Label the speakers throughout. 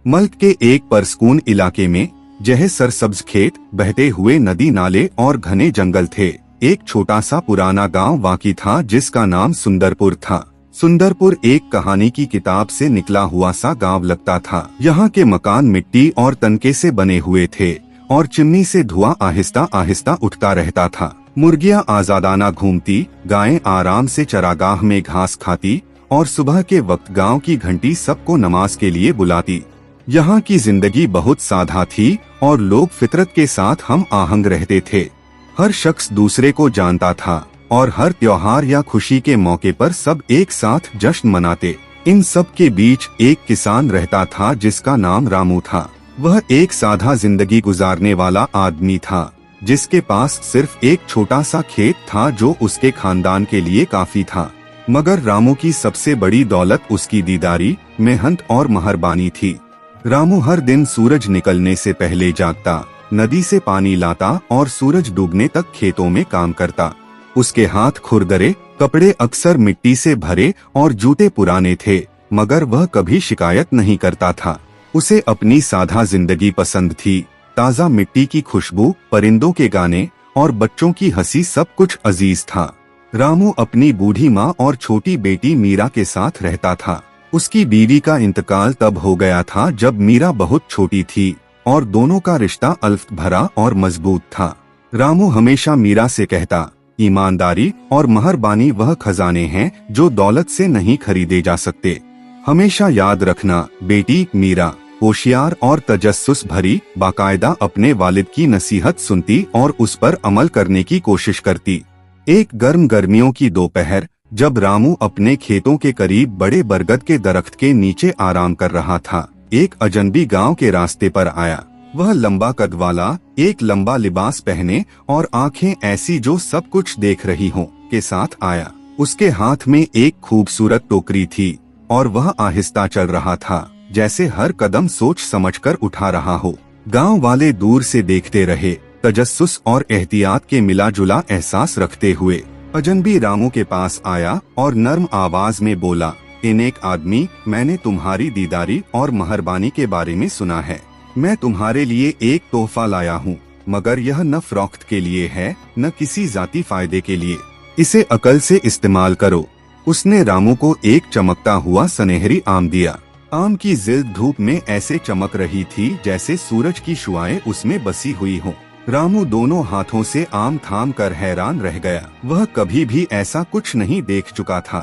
Speaker 1: मल्क के एक परसकून इलाके में जह सरसब्ज खेत, बहते हुए नदी नाले और घने जंगल थे। एक छोटा सा पुराना गांव वाकी था जिसका नाम सुंदरपुर था। सुंदरपुर एक कहानी की किताब से निकला हुआ सा गांव लगता था। यहाँ के मकान मिट्टी और तनके से बने हुए थे और चिमनी से धुआं आहिस्ता आहिस्ता उठता रहता था। मुर्गियाँ आजादाना घूमती, गायें आराम से चरागाह में घास खाती और सुबह के वक्त गांव की घंटी सबको नमाज के लिए बुलाती। यहाँ की जिंदगी बहुत सादा थी और लोग फितरत के साथ हम आहंग रहते थे। हर शख्स दूसरे को जानता था और हर त्योहार या खुशी के मौके पर सब एक साथ जश्न मनाते। इन सब के बीच एक किसान रहता था जिसका नाम रामू था। वह एक सादा जिंदगी गुजारने वाला आदमी था जिसके पास सिर्फ एक छोटा सा खेत था जो उसके खानदान के लिए काफी था। मगर रामू की सबसे बड़ी दौलत उसकी दीदारी, मेहनत और मेहरबानी थी। रामू हर दिन सूरज निकलने से पहले जागता, नदी से पानी लाता और सूरज डूबने तक खेतों में काम करता। उसके हाथ खुरदरे, कपड़े अक्सर मिट्टी से भरे और जूते पुराने थे, मगर वह कभी शिकायत नहीं करता था। उसे अपनी सादा जिंदगी पसंद थी। ताज़ा मिट्टी की खुशबू, परिंदों के गाने और बच्चों की हंसी सब कुछ अजीज था। रामू अपनी बूढ़ी माँ और छोटी बेटी मीरा के साथ रहता था। उसकी बीवी का इंतकाल तब हो गया था जब मीरा बहुत छोटी थी और दोनों का रिश्ता अल्फ भरा और मजबूत था। रामू हमेशा मीरा से कहता, ईमानदारी और मेहरबानी वह खजाने हैं जो दौलत से नहीं खरीदे जा सकते। हमेशा याद रखना बेटी, मीरा होशियार और तजस्सुस भरी, बाकायदा अपने वालिद की नसीहत सुनती और उस पर अमल करने की कोशिश करती। एक गर्मियों की दोपहर जब रामू अपने खेतों के करीब बड़े बरगद के दरख्त के नीचे आराम कर रहा था, एक अजनबी गांव के रास्ते पर आया। वह लंबा कद वाला, एक लंबा लिबास पहने और आंखें ऐसी जो सब कुछ देख रही हों के साथ आया। उसके हाथ में एक खूबसूरत टोकरी थी और वह आहिस्ता चल रहा था, जैसे हर कदम सोच समझकर उठा रहा हो। गांव वाले दूर से देखते रहे, तजस्सुस और एहतियात के मिला जुला एहसास रखते हुए। अजनबी रामू के पास आया और नर्म आवाज में बोला, नेक आदमी, मैंने तुम्हारी दीदारी और मेहरबानी के बारे में सुना है। मैं तुम्हारे लिए एक तोहफा लाया हूँ, मगर यह न फरोख्त के लिए है न किसी जाती फायदे के लिए। इसे अकल से इस्तेमाल करो। उसने रामू को एक चमकता हुआ सुनहरी आम दिया। आम की जिल्द धूप में ऐसे चमक रही थी जैसे सूरज की शुआएं उसमें बसी हुई हों। रामू दोनों हाथों से आम थाम कर हैरान रह गया। वह कभी भी ऐसा कुछ नहीं देख चुका था।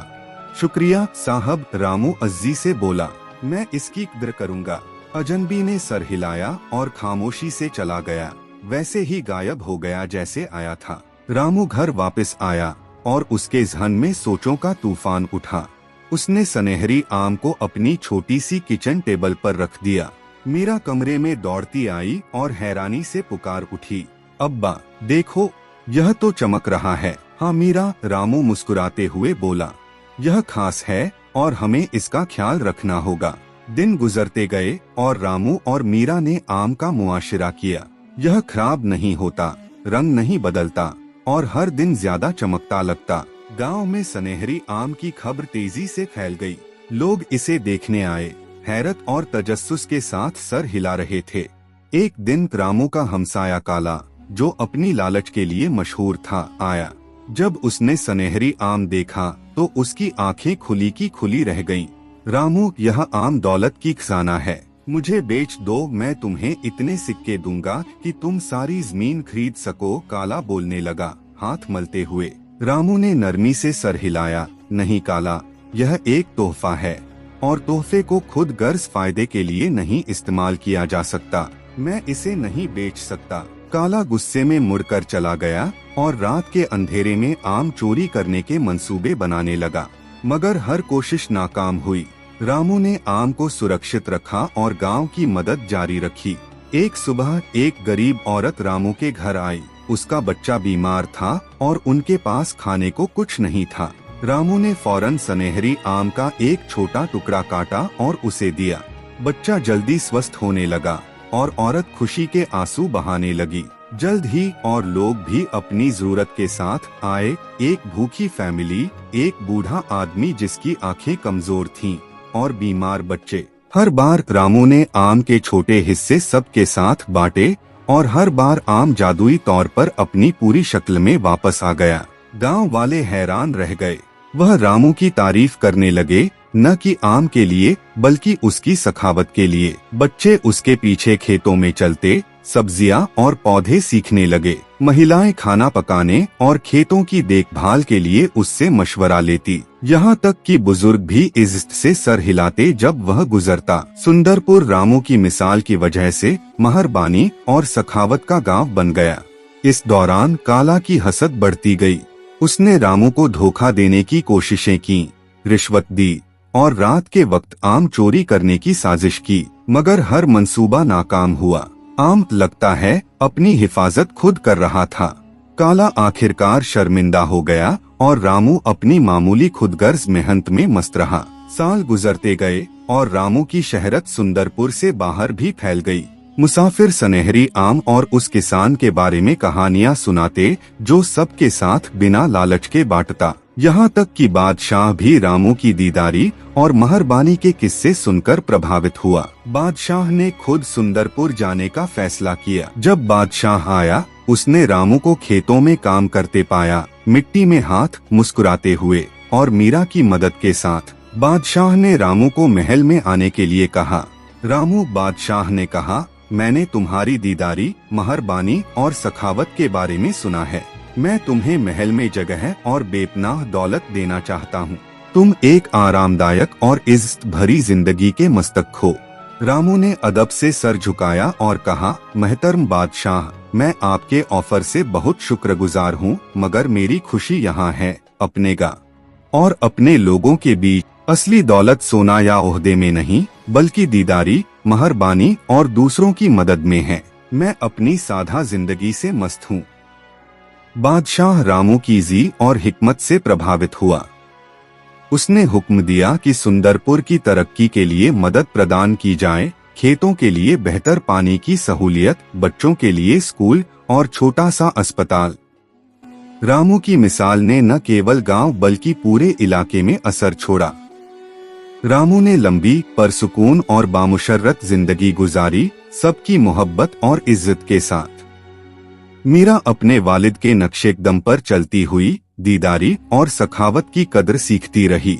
Speaker 1: शुक्रिया साहब, रामू अज्जी से बोला, मैं इसकी कदर करूँगा। अजनबी ने सर हिलाया और खामोशी से चला गया, वैसे ही गायब हो गया जैसे आया था। रामू घर वापस आया और उसके ज़हन में सोचों का तूफान उठा। उसने सुनहरी आम को अपनी छोटी सी किचन टेबल पर रख दिया। मीरा कमरे में दौड़ती आई और हैरानी से पुकार उठी, अब्बा देखो, यह तो चमक रहा है। हाँ मीरा, रामू मुस्कुराते हुए बोला, यह खास है और हमें इसका ख्याल रखना होगा। दिन गुजरते गए और रामू और मीरा ने आम का मुआशिरा किया। यह खराब नहीं होता, रंग नहीं बदलता और हर दिन ज्यादा चमकता लगता। गांव में सुनहरी आम की खबर तेजी से फैल गई। लोग इसे देखने आए, हैरत और तजस्सुस के साथ सर हिला रहे थे। एक दिन रामू का हमसाया काला, जो अपनी लालच के लिए मशहूर था, आया। जब उसने सुनहरी आम देखा तो उसकी आंखें खुली की खुली रह गईं। रामू, यह आम दौलत की खजाना है, मुझे बेच दो, मैं तुम्हें इतने सिक्के दूंगा कि तुम सारी जमीन खरीद सको। काला बोलने लगा, हाथ मलते हुए। रामू ने नरमी से सर हिलाया, नहीं काला, यह एक तोहफा है और तोहफे को खुद गर्ज फायदे के लिए नहीं इस्तेमाल किया जा सकता। मैं इसे नहीं बेच सकता। काला गुस्से में मुड़कर चला गया और रात के अंधेरे में आम चोरी करने के मंसूबे बनाने लगा, मगर हर कोशिश नाकाम हुई। रामू ने आम को सुरक्षित रखा और गांव की मदद जारी रखी। एक सुबह एक गरीब औरत रामू के घर आई। उसका बच्चा बीमार था और उनके पास खाने को कुछ नहीं था। रामू ने फौरन सुनहरी आम का एक छोटा टुकड़ा काटा और उसे दिया। बच्चा जल्दी स्वस्थ होने लगा और औरत खुशी के आंसू बहाने लगी। जल्द ही और लोग भी अपनी जरूरत के साथ आए। एक भूखी फैमिली, एक बूढ़ा आदमी जिसकी आंखें कमजोर थीं और बीमार बच्चे। हर बार रामू ने आम के छोटे हिस्से सबके साथ बांटे और हर बार आम जादुई तौर पर अपनी पूरी शक्ल में वापस आ गया। गांव वाले हैरान रह गए। वह रामू की तारीफ करने लगे, न कि आम के लिए बल्कि उसकी सखावत के लिए। बच्चे उसके पीछे खेतों में चलते, सब्जियां और पौधे सीखने लगे। महिलाएं खाना पकाने और खेतों की देखभाल के लिए उससे मशवरा लेती। यहाँ तक कि बुजुर्ग भी इज्जत से सर हिलाते जब वह गुजरता। सुंदरपुर रामू की मिसाल की वजह से मेहरबानी और सखावत का गांव बन गया। इस दौरान काला की हसद बढ़ती गई। उसने रामू को धोखा देने की कोशिशें की, रिश्वत दी और रात के वक्त आम चोरी करने की साजिश की, मगर हर मंसूबा नाकाम हुआ। आम लगता है अपनी हिफाजत खुद कर रहा था। काला आखिरकार शर्मिंदा हो गया और रामू अपनी मामूली खुदगर्ज मेहनत में मस्त रहा। साल गुजरते गए और रामू की शहरत सुंदरपुर से बाहर भी फैल गई। मुसाफिर सनहरी आम और उस किसान के बारे में कहानियां सुनाते जो सबके साथ बिना लालच के बांटता। यहाँ तक कि बादशाह भी रामू की दीदारी और मेहरबानी के किस्से सुनकर प्रभावित हुआ। बादशाह ने खुद सुंदरपुर जाने का फैसला किया। जब बादशाह आया, उसने रामू को खेतों में काम करते पाया, मिट्टी में हाथ मुस्कुराते हुए और मीरा की मदद के साथ। बादशाह ने रामू को महल में आने के लिए कहा। रामू बादशाह ने कहा, मैंने तुम्हारी दीदारी, मेहरबानी और सखावत के बारे में सुना है। मैं तुम्हें महल में जगह और बेपनाह दौलत देना चाहता हूँ। तुम एक आरामदायक और इज्जत भरी जिंदगी के मस्तक हो। रामू ने अदब से सर झुकाया और कहा, महतरम बादशाह, मैं आपके ऑफर से बहुत शुक्रगुजार हूँ, मगर मेरी खुशी यहाँ है अपने गांव और अपने लोगों के बीच। असली दौलत सोना या ओहदे में नहीं, बल्कि दीदारी, मेहरबानी और दूसरों की मदद में है। मैं अपनी सादा जिंदगी से मस्त हूँ। बादशाह रामू की जी और हिकमत से प्रभावित हुआ। उसने हुक्म दिया कि सुंदरपुर की तरक्की के लिए मदद प्रदान की जाए, खेतों के लिए बेहतर पानी की सहूलियत, बच्चों के लिए स्कूल और छोटा सा अस्पताल। रामू की मिसाल ने न केवल गांव बल्कि पूरे इलाके में असर छोड़ा। रामू ने लंबी, परसुकून और बामुशर्रत जिंदगी गुजारी, सबकी मोहब्बत और इज्जत के साथ। मीरा अपने वालिद के नक्शे कदम पर चलती हुई दीदारी और सखावत की कदर सीखती रही।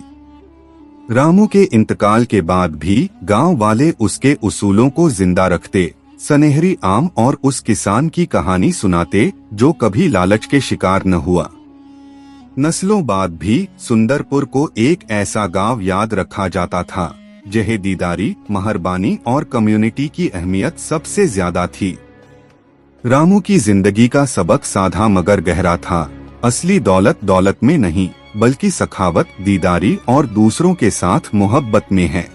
Speaker 1: रामू के इंतकाल के बाद भी गांव वाले उसके उसूलों को जिंदा रखते, सनहरी आम और उस किसान की कहानी सुनाते जो कभी लालच के शिकार न हुआ। नस्लों बाद भी सुंदरपुर को एक ऐसा गांव याद रखा जाता था जहाँ दीदारी, मेहरबानी और कम्युनिटी की अहमियत सबसे ज्यादा थी। रामू की जिंदगी का सबक साधा मगर गहरा था। असली दौलत दौलत में नहीं, बल्कि सखावत, दीदारी और दूसरों के साथ मोहब्बत में है।